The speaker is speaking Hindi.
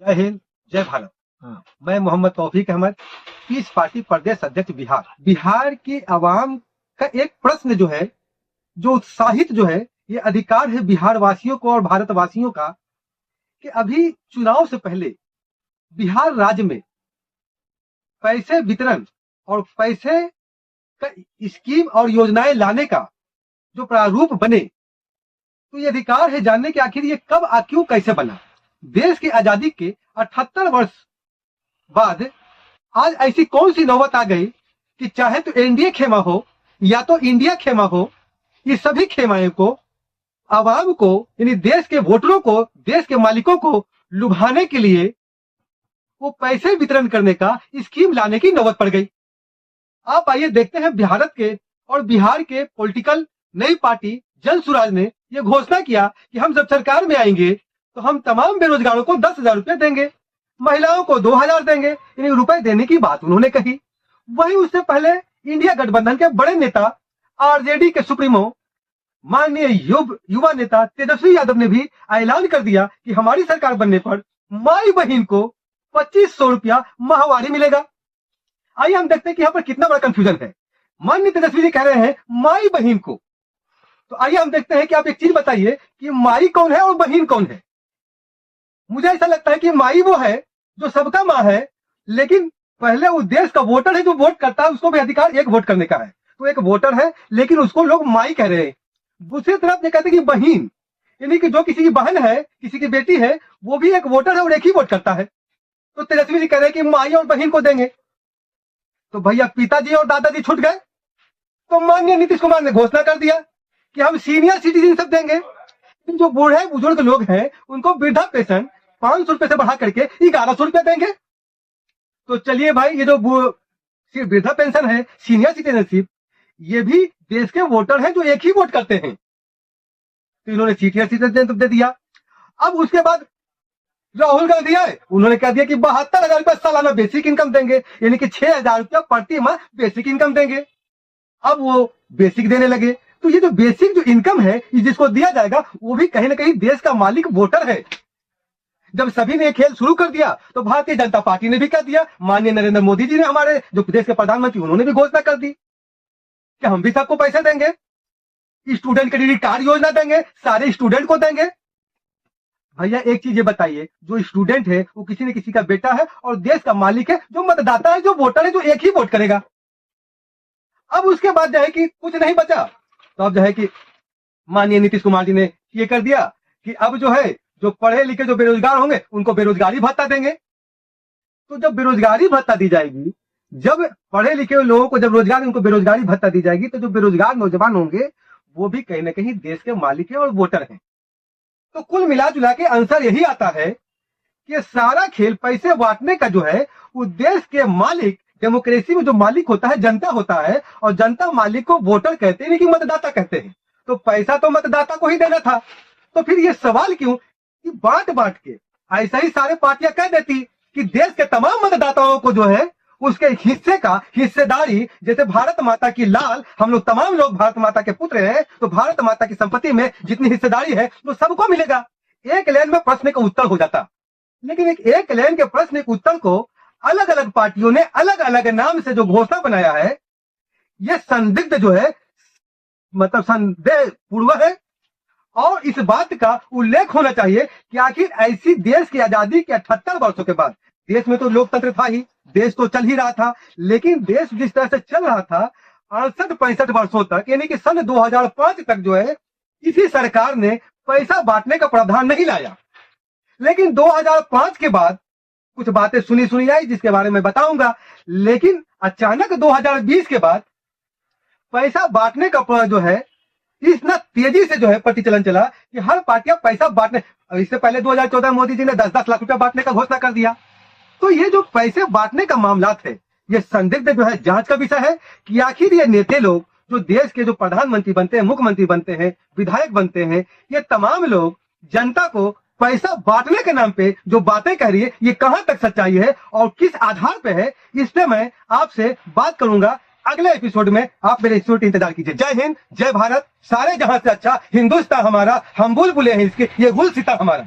जय हिंद, जय भारत। मैं मोहम्मद तौफीक अहमद, पीस पार्टी प्रदेश अध्यक्ष बिहार। बिहार की आवाम का एक प्रश्न जो है, जो उत्साहित जो है, ये अधिकार है बिहार वासियों को और भारतवासियों का कि अभी चुनाव से पहले बिहार राज्य में पैसे वितरण और पैसे का स्कीम और योजनाएं लाने का जो प्रारूप बने, तो ये अधिकार है जानने कि आखिर ये कब क्यों कैसे बना। देश की आजादी के 78 वर्ष बाद आज ऐसी कौन सी नौबत आ गई कि चाहे तो एनडीए खेमा हो या तो इंडिया खेमा हो, ये सभी खेमाएं को आवाम को यानी देश के वोटरों को, देश के मालिकों को लुभाने के लिए वो पैसे वितरण करने का स्कीम लाने की नौबत पड़ गई। आप आइए देखते हैं भारत के और बिहार के पॉलिटिकल नई पार्टी जन सुराज ने यह घोषणा किया कि हम जब सरकार में आएंगे तो हम तमाम बेरोजगारों को 10,000 रुपए देंगे, महिलाओं को 2,000 देंगे, यानी रुपए देने की बात उन्होंने कही। वही उससे पहले इंडिया गठबंधन के बड़े नेता आरजेडी के सुप्रीमो माननीय युवा नेता तेजस्वी यादव ने भी ऐलान कर दिया कि हमारी सरकार बनने पर माई बहन को 2,500 रुपया माहवारी मिलेगा। आइए हम देखते हैं कि यहाँ पर कितना बड़ा कंफ्यूजन है। माननीय तेजस्वी जी कह रहे हैं माई बहन को, तो आइए हम देखते हैं कि आप एक चीज बताइए कि माई कौन है और बहन कौन है। मुझे ऐसा लगता है कि माई वो है जो सबका माँ है, लेकिन पहले उस देश का वोटर है जो वोट करता है, उसको भी अधिकार एक वोट करने का है, तो एक वोटर है लेकिन उसको लोग माई कह रहे हैं। दूसरी तरफ ये कहते हैं कि बहन, यानी कि जो किसी की बहन है, किसी की बेटी है, वो भी एक वोटर है और एक ही वोट करता है। तो तेजस्वी जी कह रहे हैं कि माई और बहन को देंगे, तो भैया पिताजी और दादाजी छूट गए। तो माननीय नीतीश कुमार ने घोषणा कर दिया कि हम सीनियर सिटीजन सब देंगे, जो बूढ़े बुजुर्ग लोग हैं उनको वृद्धा पेंशन 500 रुपए से बढ़ा करके 1,100 रुपए देंगे। तो चलिए भाई, ये जो वृद्धा पेंशन है, सीनियर सिटीजनशिप, ये भी देश के वोटर हैं जो एक ही वोट करते हैं, तो इन्होंने सीनियर सिटीजनशिप दे दिया। अब उसके बाद राहुल गांधी आए, उन्होंने कह दिया कि 72,000 रुपया सालाना बेसिक इनकम देंगे, यानी कि 6,000 रुपया प्रति माह बेसिक इनकम देंगे। अब वो बेसिक देने लगे, तो ये जो बेसिक जो इनकम है जिसको दिया जाएगा, वो भी कहीं ना कहीं देश का मालिक वोटर है। जब सभी ने खेल शुरू कर दिया तो भारतीय जनता पार्टी ने भी कर दिया। माननीय नरेंद्र मोदी जी ने, हमारे जो देश के प्रधानमंत्री, उन्होंने भी घोषणा कर दी कि हम भी सबको पैसे देंगे, स्टूडेंट क्रेडिट कार्ड योजना देंगे, सारे स्टूडेंट को देंगे। भैया एक चीज ये बताइए, जो स्टूडेंट है वो किसी न किसी का बेटा है और देश का मालिक है, जो मतदाता है, जो वोटर है, जो एक ही वोट करेगा। अब उसके बाद जो है कि कुछ नहीं बचा, तो अब जो है कि माननीय नीतीश कुमार जी ने ये कर दिया कि अब जो है, जो पढ़े लिखे जो बेरोजगार होंगे उनको बेरोजगारी भत्ता देंगे। तो जब बेरोजगारी भत्ता दी जाएगी, जब पढ़े लिखे लोगों को जब रोजगार, उनको बेरोजगारी भत्ता दी जाएगी, तो जो बेरोजगार नौजवान होंगे वो भी कहीं ना कहीं देश के मालिक है और वोटर हैं। तो कुल मिला जुला के आंसर यही आता है कि सारा खेल पैसे बांटने का जो है, वो देश के मालिक, डेमोक्रेसी में जो मालिक होता है जनता होता है, और जनता मालिक को वोटर कहते हैं कि मतदाता कहते हैं। तो पैसा तो मतदाता को ही देना था, तो फिर ये सवाल क्यों कि बांट बांट के ऐसा ही सारे पार्टियां कह देती कि देश के तमाम मतदाताओं को जो है उसके हिस्से का हिस्सेदारी, जैसे भारत माता की लाल, हम लोग तमाम लोग भारत माता के पुत्र हैं, तो भारत माता की संपत्ति में जितनी हिस्सेदारी है वो सबको मिलेगा। एक लाइन में प्रश्न का उत्तर हो जाता, लेकिन एक लाइन के प्रश्न के उत्तर को अलग अलग पार्टियों ने अलग अलग नाम से जो घोषणा बनाया है, यह संदिग्ध जो है, मतलब संदेह पूर्व है। और इस बात का उल्लेख होना चाहिए कि आखिर ऐसी देश की आजादी के 78 वर्षों के बाद, देश में तो लोकतंत्र था ही, देश तो चल ही रहा था, लेकिन देश जिस तरह से चल रहा था 68-65 वर्षों तक, यानी कि सन 2005 तक जो है, इसी सरकार ने पैसा बांटने का प्रावधान नहीं लाया। लेकिन 2005 के बाद कुछ बातें सुनी आई, जिसके बारे में बताऊंगा। लेकिन अचानक 2020 के बाद पैसा बांटने का जो है, इतना तेजी से जो है प्रतिचलन चला कि हर पार्टियां पैसा बांटने, इससे पहले 2014 मोदी जी ने 10-10 लाख रुपया बांटने का घोषणा कर दिया। तो ये जो पैसे बांटने का मामला है, ये संदिग्ध जो है जांच का विषय है कि आखिर ये नेता लोग जो देश के जो प्रधानमंत्री बनते हैं, मुख्यमंत्री बनते हैं, विधायक बनते हैं, ये तमाम लोग जनता को पैसा बांटने के नाम पे जो बातें कह रही है, ये कहां तक सच्चाई है और किस आधार पे है, इस पे मैं आपसे बात करूंगा अगले एपिसोड में। आप मेरे एपिसोड का इंतजार कीजिए। जय हिंद, जय भारत, सारे जहां से अच्छा हिंदुस्तान हमारा, हम बुलबुलें हैं इसके, ये गुलसिता हमारा।